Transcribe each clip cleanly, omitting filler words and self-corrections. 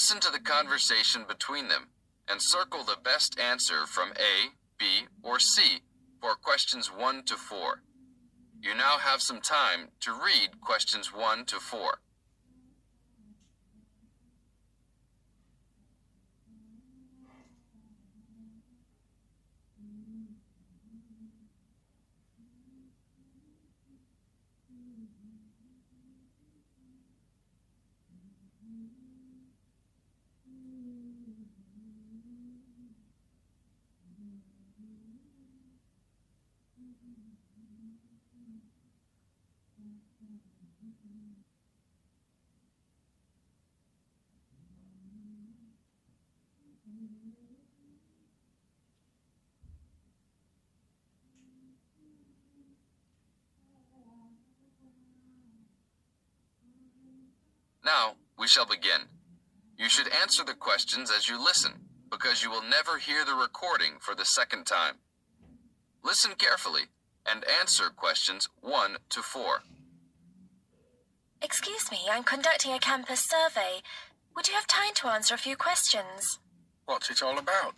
Listen to the conversation between them and circle the best answer from A, B, or C for questions 1 to 4. You now have some time to read questions 1 to 4. Now, we shall begin. You should answer the questions as you listen, because you will never hear the recording for the second time. Listen carefully and answer questions 1 to 4. Excuse me, I'm conducting a campus survey. Would you have time to answer a few questions? What's it all about?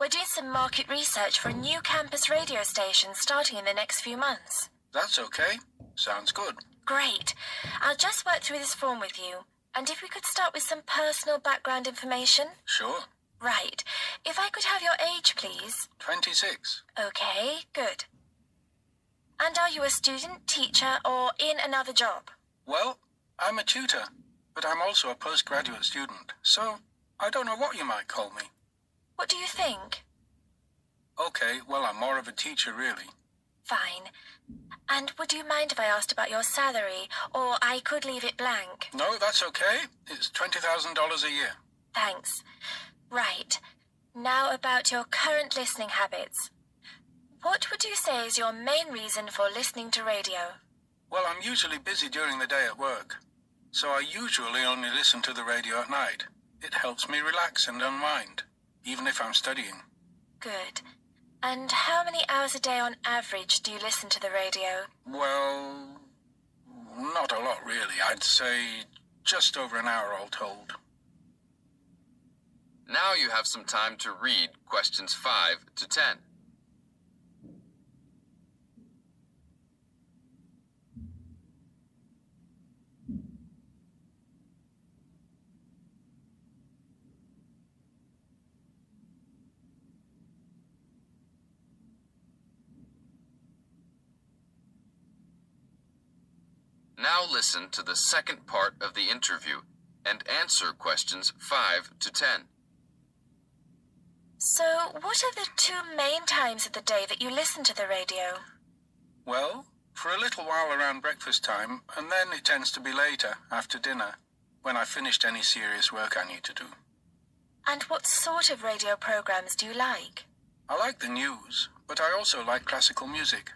We're doing some market research for a new campus radio station starting in the next few months. That's okay. Sounds good. Great. I'll just work through this form with you. And if we could start with some personal background information? Sure. Right. If I could have your age, please. 26. Okay, good. And are you a student, teacher, or in another job? Well, I'm a tutor, but I'm also a postgraduate student, so I don't know what you might call me. What do you think? Okay, well, I'm more of a teacher, really. Fine. And would you mind if I asked about your salary, or I could leave it blank? No, that's okay. It's $20,000 a year. Thanks. Right. Now about your current listening habits. What would you say is your main reason for listening to radio? Well, I'm usually busy during the day at work, so I usually only listen to the radio at night. It helps me relax and unwind, even if I'm studying. Good. And how many hours a day on average do you listen to the radio? Well, not a lot really. I'd say just over an hour all told. Now you have some time to read questions 5 to 10. Now listen to the second part of the interview and answer questions 5 to 10. So, what are the 2 main times of the day that you listen to the radio? Well, for a little while around breakfast time, and then it tends to be later, after dinner, when I've finished any serious work I need to do. And what sort of radio programs do you like? I like the news, but I also like classical music.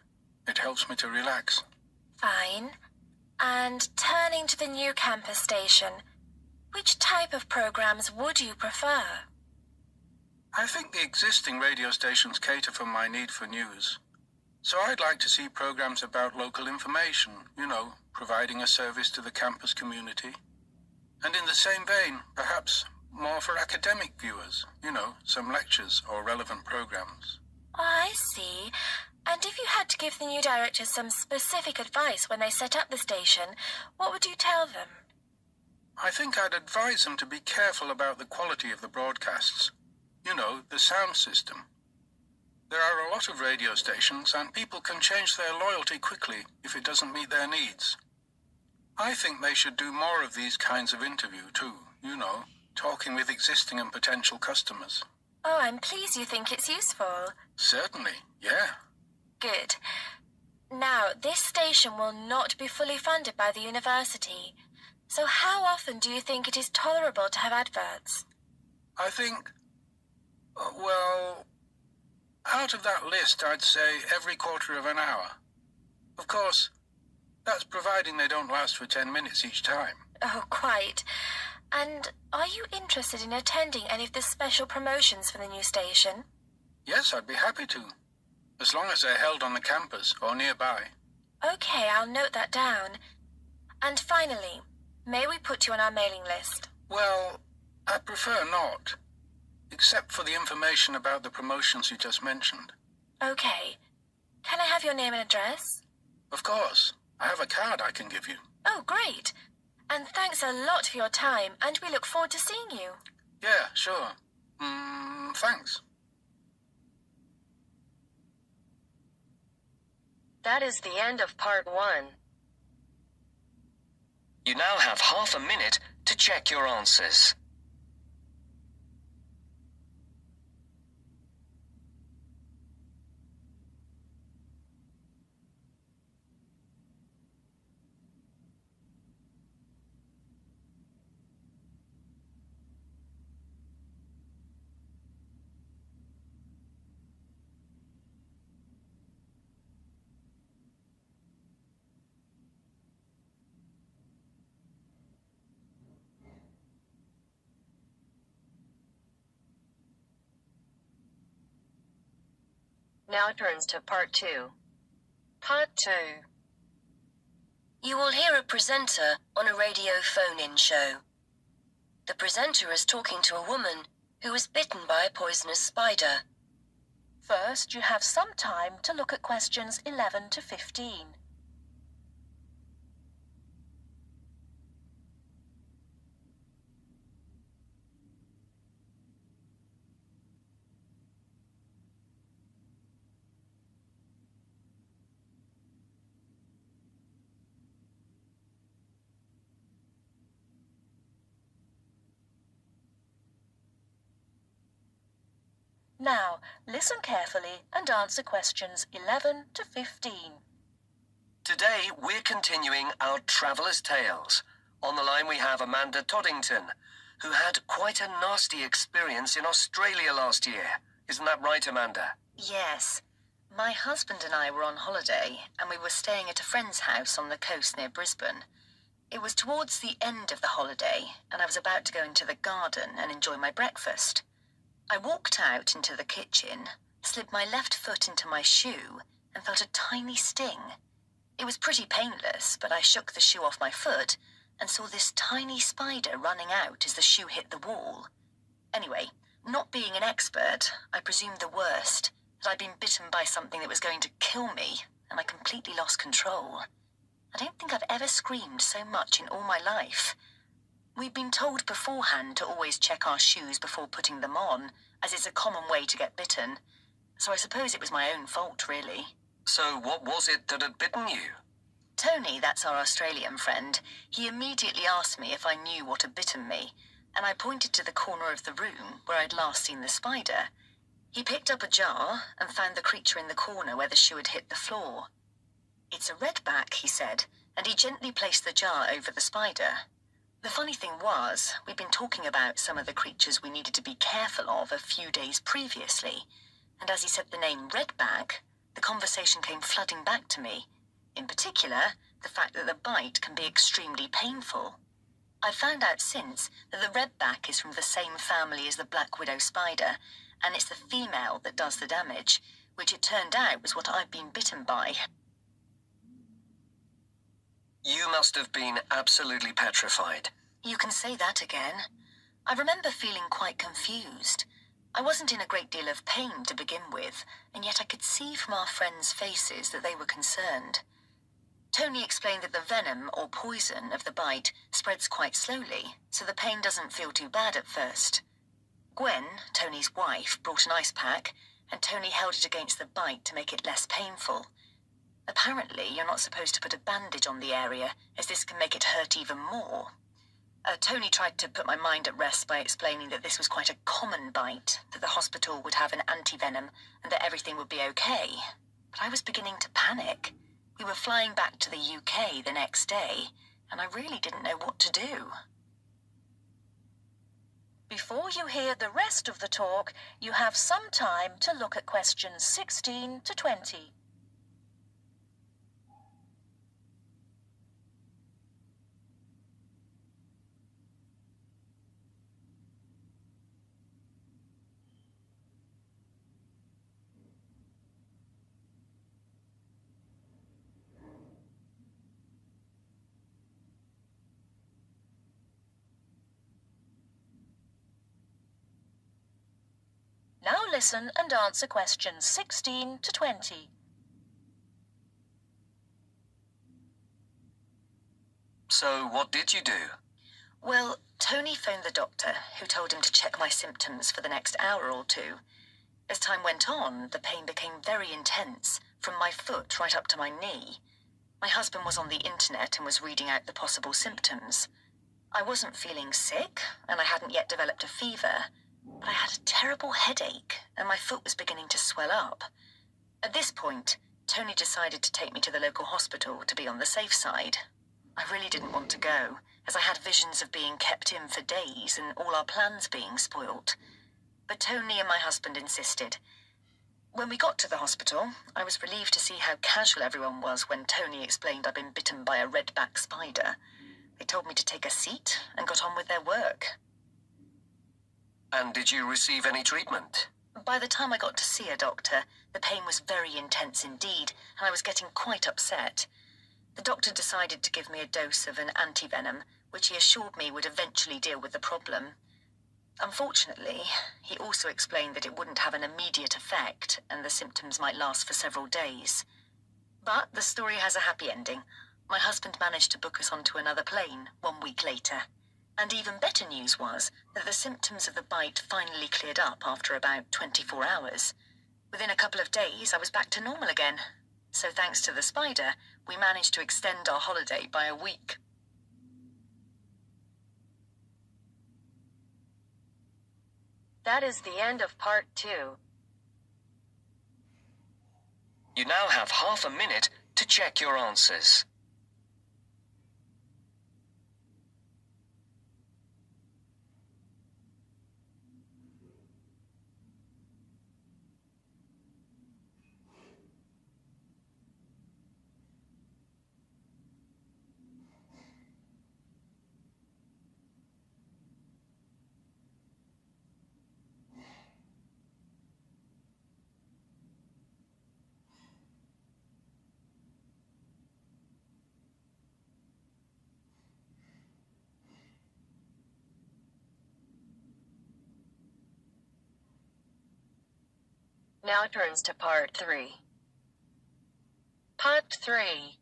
It helps me to relax. Fine. And turning to the new campus station, which type of programs would you prefer? I think the existing radio stations cater for my need for news. So I'd like to see programs about local information, providing a service to the campus community. And in the same vein, perhaps more for academic viewers, some lectures or relevant programs. Oh, I see. And if you had to give the new directors some specific advice when they set up the station, what would you tell them? I think I'd advise them to be careful about the quality of the broadcasts. The sound system. There are a lot of radio stations, and people can change their loyalty quickly if it doesn't meet their needs. I think they should do more of these kinds of interview too, talking with existing and potential customers. Oh, I'm pleased you think it's useful. Certainly, yeah. Good. Now, this station will not be fully funded by the university. So how often do you think it is tolerable to have adverts? I think, out of that list, I'd say every quarter of an hour. Of course, that's providing they don't last for 10 minutes each time. Oh, quite. And are you interested in attending any of the special promotions for the new station? Yes, I'd be happy to. As long as they're held on the campus or nearby. Okay, I'll note that down. And finally, may we put you on our mailing list? Well, at I'd prefer not, except for the information about the promotions you just mentioned. Okay. Can I have your name and address? Of course. I have a card I can give you. Oh, great. And thanks a lot for your time, and we look forward to seeing you. Yeah, sure. Thanks. That is the end of part 1. You now have half a minute to check your answers. Now it turns to part 2. Part 2. You will hear a presenter on a radio phone-in show. The presenter is talking to a woman who was bitten by a poisonous spider. First, you have some time to look at questions 11 to 15. Now, listen carefully and answer questions 11 to 15. Today, we're continuing our Traveller's Tales. On the line, we have Amanda Toddington, who had quite a nasty experience in Australia last year. Isn't that right, Amanda? Yes. My husband and I were on holiday, and we were staying at a friend's house on the coast near Brisbane. It was towards the end of the holiday, and I was about to go into the garden and enjoy my breakfast. I walked out into the kitchen, slid my left foot into my shoe, and felt a tiny sting. It was pretty painless, but I shook the shoe off my foot and saw this tiny spider running out as the shoe hit the wall. Anyway, not being an expert, I presumed the worst, that I'd been bitten by something that was going to kill me, and I completely lost control. I don't think I've ever screamed so much in all my life. We'd been told beforehand to always check our shoes before putting them on, as it's a common way to get bitten. So I suppose it was my own fault, really. So what was it that had bitten you? Tony, that's our Australian friend, he immediately asked me if I knew what had bitten me, and I pointed to the corner of the room where I'd last seen the spider. He picked up a jar and found the creature in the corner where the shoe had hit the floor. "It's a redback," he said, and he gently placed the jar over the spider. The funny thing was, we'd been talking about some of the creatures we needed to be careful of a few days previously, and as he said the name redback, the conversation came flooding back to me. In particular, the fact that the bite can be extremely painful. I've found out since that the redback is from the same family as the black widow spider, and it's the female that does the damage, which it turned out was what I'd been bitten by. You must have been absolutely petrified. You can say that again. I remember feeling quite confused. I wasn't in a great deal of pain to begin with, and yet I could see from our friends' faces that they were concerned. Tony explained that the venom or poison of the bite spreads quite slowly, so the pain doesn't feel too bad at first. Gwen, Tony's wife, brought an ice pack, and Tony held it against the bite to make it less painful. Apparently, you're not supposed to put a bandage on the area, as this can make it hurt even more. Tony tried to put my mind at rest by explaining that this was quite a common bite, that the hospital would have an anti-venom, and that everything would be okay. But I was beginning to panic. We were flying back to the UK the next day, and I really didn't know what to do. Before you hear the rest of the talk, you have some time to look at questions 16 to 20. listen and answer questions 16 to 20. So, what did you do? Well, Tony phoned the doctor, who told him to check my symptoms for the next hour or two. As time went on, the pain became very intense, from my foot right up to my knee. My husband was on the internet and was reading out the possible symptoms. I wasn't feeling sick, and I hadn't yet developed a fever, but I had a terrible headache, and my foot was beginning to swell up. At this point, Tony decided to take me to the local hospital to be on the safe side. I really didn't want to go, as I had visions of being kept in for days and all our plans being spoilt. But Tony and my husband insisted. When we got to the hospital, I was relieved to see how casual everyone was when Tony explained I'd been bitten by a redback spider. They told me to take a seat and got on with their work. And did you receive any treatment? By the time I got to see a doctor, the pain was very intense indeed, and I was getting quite upset. The doctor decided to give me a dose of an antivenom, which he assured me would eventually deal with the problem. Unfortunately, he also explained that it wouldn't have an immediate effect and the symptoms might last for several days. But the story has a happy ending. My husband managed to book us onto another plane 1 week later. And even better news was that the symptoms of the bite finally cleared up after about 24 hours. Within a couple of days, I was back to normal again. So thanks to the spider, we managed to extend our holiday by a week. That is the end of part 2. You now have half a minute to check your answers. Now turns to part 3. Part 3.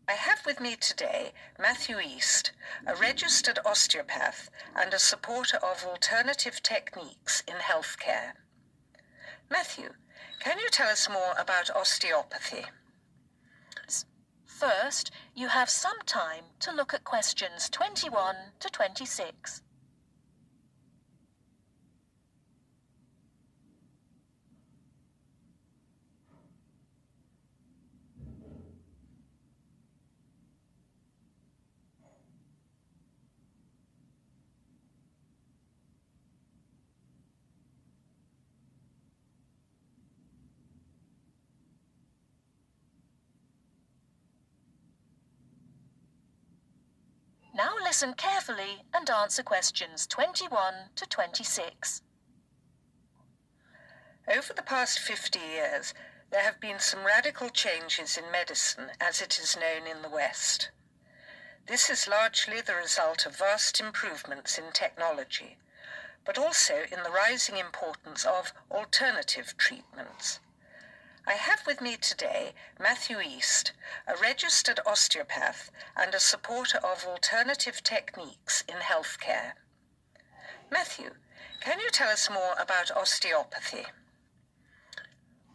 I have with me today Matthew East, a registered osteopath and a supporter of alternative techniques in healthcare. Matthew, can you tell us more about osteopathy? First, you have some time to look at questions 21 to 26. Now listen carefully and answer questions 21 to 26. Over the past 50 years, there have been some radical changes in medicine as it is known in the West. This is largely the result of vast improvements in technology, but also in the rising importance of alternative treatments. I have with me today Matthew East, a registered osteopath and a supporter of alternative techniques in healthcare. Matthew, can you tell us more about osteopathy?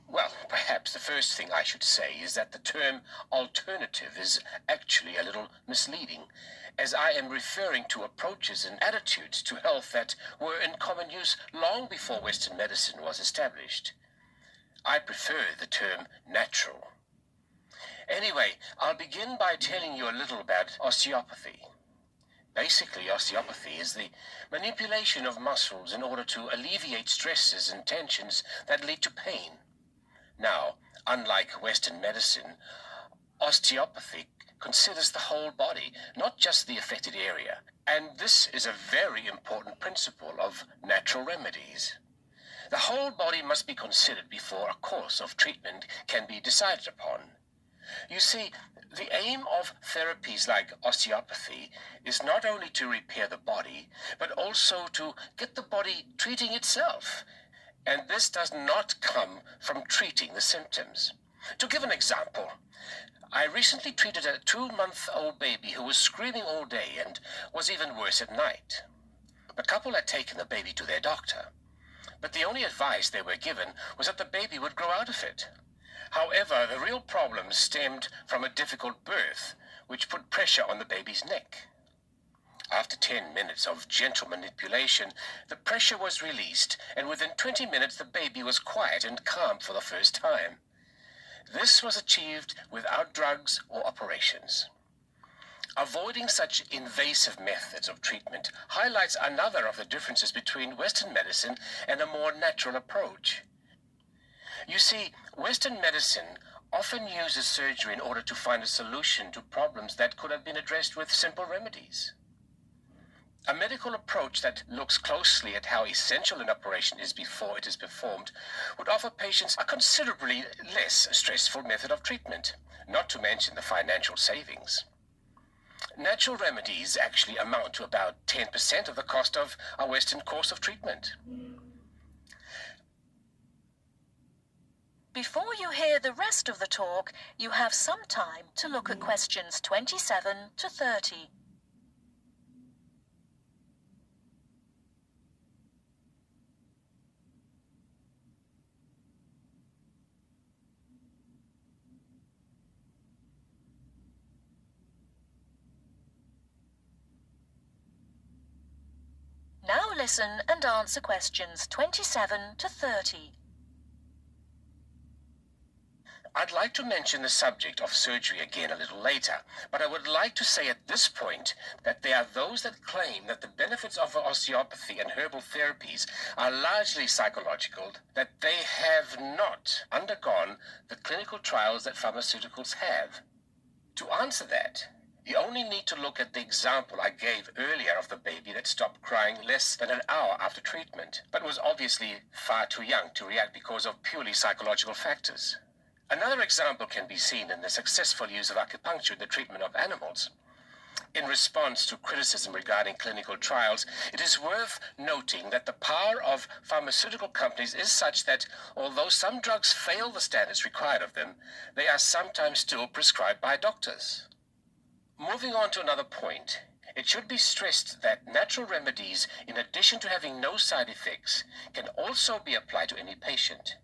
Well, perhaps the first thing I should say is that the term alternative is actually a little misleading, as I am referring to approaches and attitudes to health that were in common use long before Western medicine was established. I prefer the term natural. Anyway, I'll begin by telling you a little about osteopathy. Basically, osteopathy is the manipulation of muscles in order to alleviate stresses and tensions that lead to pain. Now, unlike Western medicine, osteopathy considers the whole body, not just the affected area. And this is a very important principle of natural remedies. The whole body must be considered before a course of treatment can be decided upon. You see, the aim of therapies like osteopathy is not only to repair the body, but also to get the body treating itself. And this does not come from treating the symptoms. To give an example, I recently treated a 2-month-old baby who was screaming all day and was even worse at night. The couple had taken the baby to their doctor, but the only advice they were given was that the baby would grow out of it. However, the real problem stemmed from a difficult birth, which put pressure on the baby's neck. After 10 minutes of gentle manipulation, the pressure was released, and within 20 minutes the baby was quiet and calm for the first time. This was achieved without drugs or operations. Avoiding such invasive methods of treatment highlights another of the differences between Western medicine and a more natural approach. You see, Western medicine often uses surgery in order to find a solution to problems that could have been addressed with simple remedies. A medical approach that looks closely at how essential an operation is before it is performed would offer patients a considerably less stressful method of treatment, not to mention the financial savings. Natural remedies actually amount to about 10% of the cost of a Western course of treatment. Before you hear the rest of the talk, you have some time to look at questions 27 to 30. Now listen and answer questions 27 to 30. I'd like to mention the subject of surgery again a little later, but I would like to say at this point that there are those that claim that the benefits of osteopathy and herbal therapies are largely psychological, that they have not undergone the clinical trials that pharmaceuticals have. To answer that, you only need to look at the example I gave earlier of the baby that stopped crying less than an hour after treatment, but was obviously far too young to react because of purely psychological factors. Another example can be seen in the successful use of acupuncture in the treatment of animals. In response to criticism regarding clinical trials, it is worth noting that the power of pharmaceutical companies is such that, although some drugs fail the standards required of them, they are sometimes still prescribed by doctors. Moving on to another point, it should be stressed that natural remedies, in addition to having no side effects, can also be applied to any patient.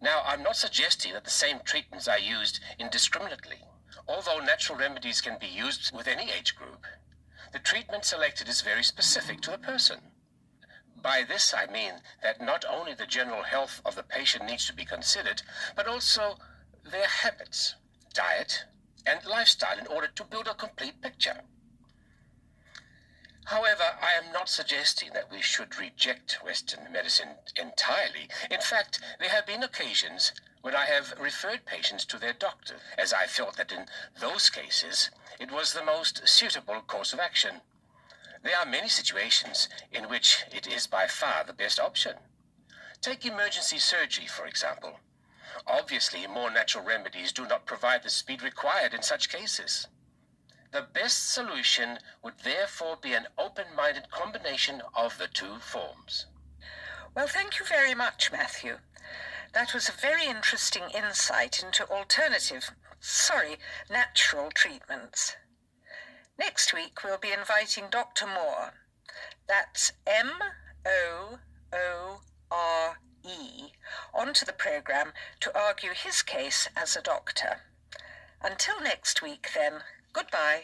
Now, I'm not suggesting that the same treatments are used indiscriminately. Although natural remedies can be used with any age group, the treatment selected is very specific to the person. By this I mean that not only the general health of the patient needs to be considered, but also their habits, diet, and lifestyle in order to build a complete picture. However, I am not suggesting that we should reject Western medicine entirely. In fact, there have been occasions when I have referred patients to their doctor, as I felt that in those cases it was the most suitable course of action. There are many situations in which it is by far the best option. Take emergency surgery, for example. Obviously, more natural remedies do not provide the speed required in such cases. The best solution would therefore be an open-minded combination of the two forms. Well, thank you very much, Matthew. That was a very interesting insight into natural treatments. Next week, we'll be inviting Dr. Moore. That's Moore, onto the program to argue his case as a doctor. Until next week, then, goodbye.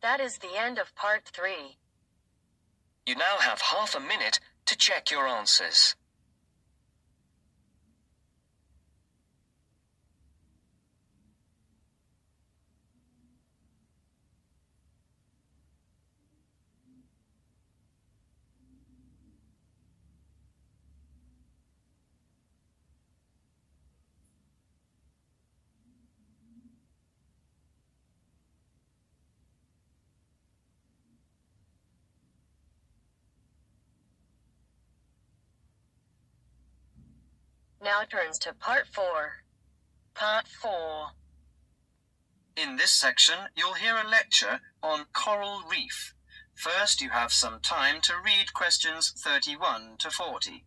That is the end of part 3. You now have half a minute to check your answers. Now turns to part 4. Part 4. In this section, you'll hear a lecture on coral reef. First, you have some time to read questions 31 to 40.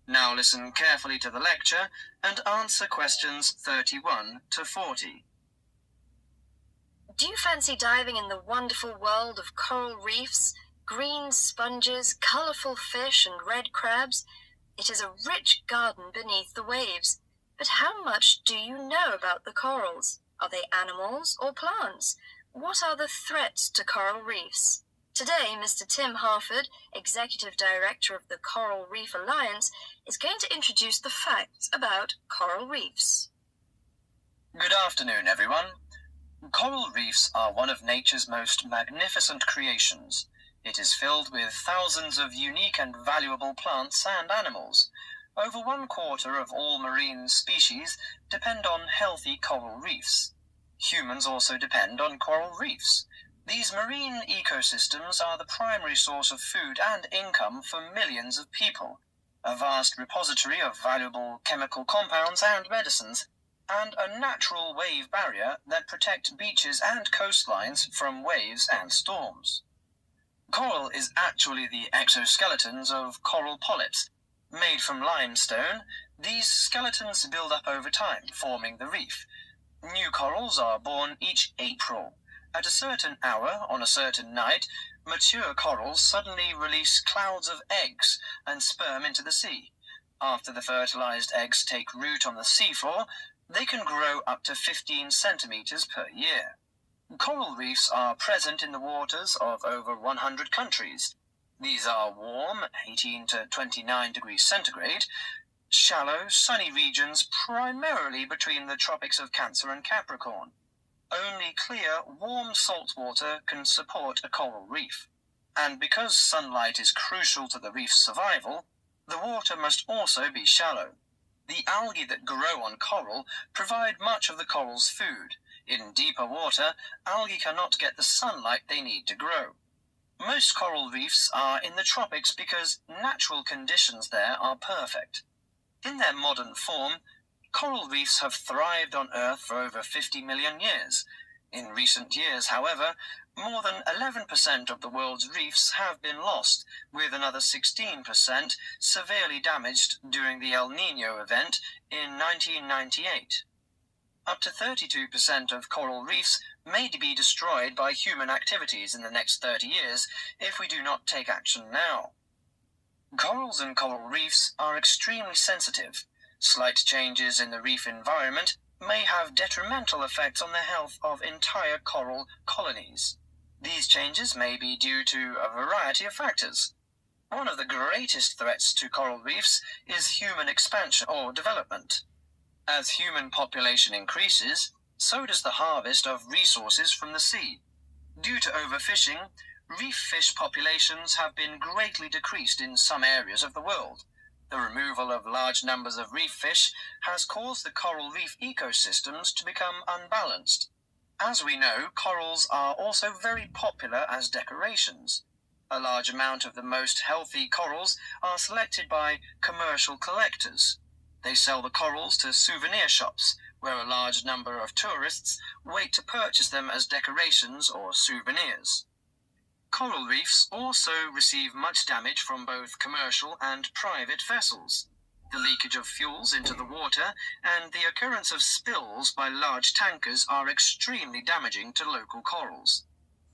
Now listen carefully to the lecture and answer questions 31 to 40. Do you fancy diving in the wonderful world of coral reefs, green sponges, colourful fish and red crabs? It is a rich garden beneath the waves. But how much do you know about the corals? Are they animals or plants? What are the threats to coral reefs? Today, Mr. Tim Harford, Executive Director of the Coral Reef Alliance, is going to introduce the facts about coral reefs. Good afternoon, everyone. Coral reefs are one of nature's most magnificent creations. It is filled with thousands of unique and valuable plants and animals. Over 1/4 of all marine species depend on healthy coral reefs. Humans also depend on coral reefs. These marine ecosystems are the primary source of food and income for millions of people, a vast repository of valuable chemical compounds and medicines, and a natural wave barrier that protect beaches and coastlines from waves and storms. Coral is actually the exoskeletons of coral polyps. Made from limestone, these skeletons build up over time, forming the reef. New corals are born each April. At a certain hour, on a certain night, mature corals suddenly release clouds of eggs and sperm into the sea. After the fertilized eggs take root on the seafloor, they can grow up to 15 centimeters per year. Coral reefs are present in the waters of over 100 countries. These are warm, 18 to 29 degrees centigrade, shallow, sunny regions primarily between the tropics of Cancer and Capricorn. Only clear, warm salt water can support a coral reef. And because sunlight is crucial to the reef's survival, the water must also be shallow. The algae that grow on coral provide much of the coral's food. In deeper water, algae cannot get the sunlight they need to grow. Most coral reefs are in the tropics because natural conditions there are perfect. In their modern form, coral reefs have thrived on Earth for over 50 million years. In recent years, however, more than 11% of the world's reefs have been lost, with another 16% severely damaged during the El Niño event in 1998. Up to 32% of coral reefs may be destroyed by human activities in the next 30 years if we do not take action now. Corals and coral reefs are extremely sensitive. Slight changes in the reef environment may have detrimental effects on the health of entire coral colonies. These changes may be due to a variety of factors. One of the greatest threats to coral reefs is human expansion or development. As human population increases, so does the harvest of resources from the sea. Due to overfishing, reef fish populations have been greatly decreased in some areas of the world. The removal of large numbers of reef fish has caused the coral reef ecosystems to become unbalanced. As we know, corals are also very popular as decorations. A large amount of the most healthy corals are selected by commercial collectors. They sell the corals to souvenir shops, where a large number of tourists wait to purchase them as decorations or souvenirs. Coral reefs also receive much damage from both commercial and private vessels. The leakage of fuels into the water and the occurrence of spills by large tankers are extremely damaging to local corals.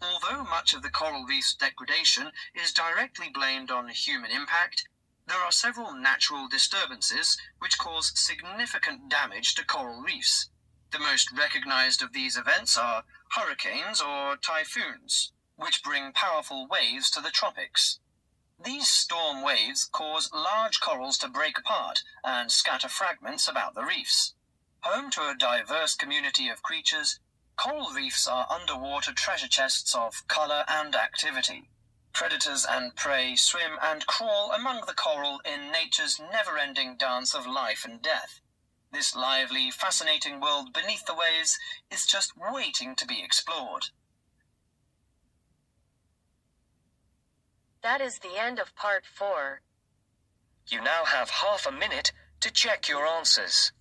Although much of the coral reef's degradation is directly blamed on human impact, there are several natural disturbances which cause significant damage to coral reefs. The most recognized of these events are hurricanes or typhoons, which bring powerful waves to the tropics. These storm waves cause large corals to break apart and scatter fragments about the reefs. Home to a diverse community of creatures, coral reefs are underwater treasure chests of color and activity. Predators and prey swim and crawl among the coral in nature's never-ending dance of life and death. This lively, fascinating world beneath the waves is just waiting to be explored. That is the end of part 4. You now have half a minute to check your answers.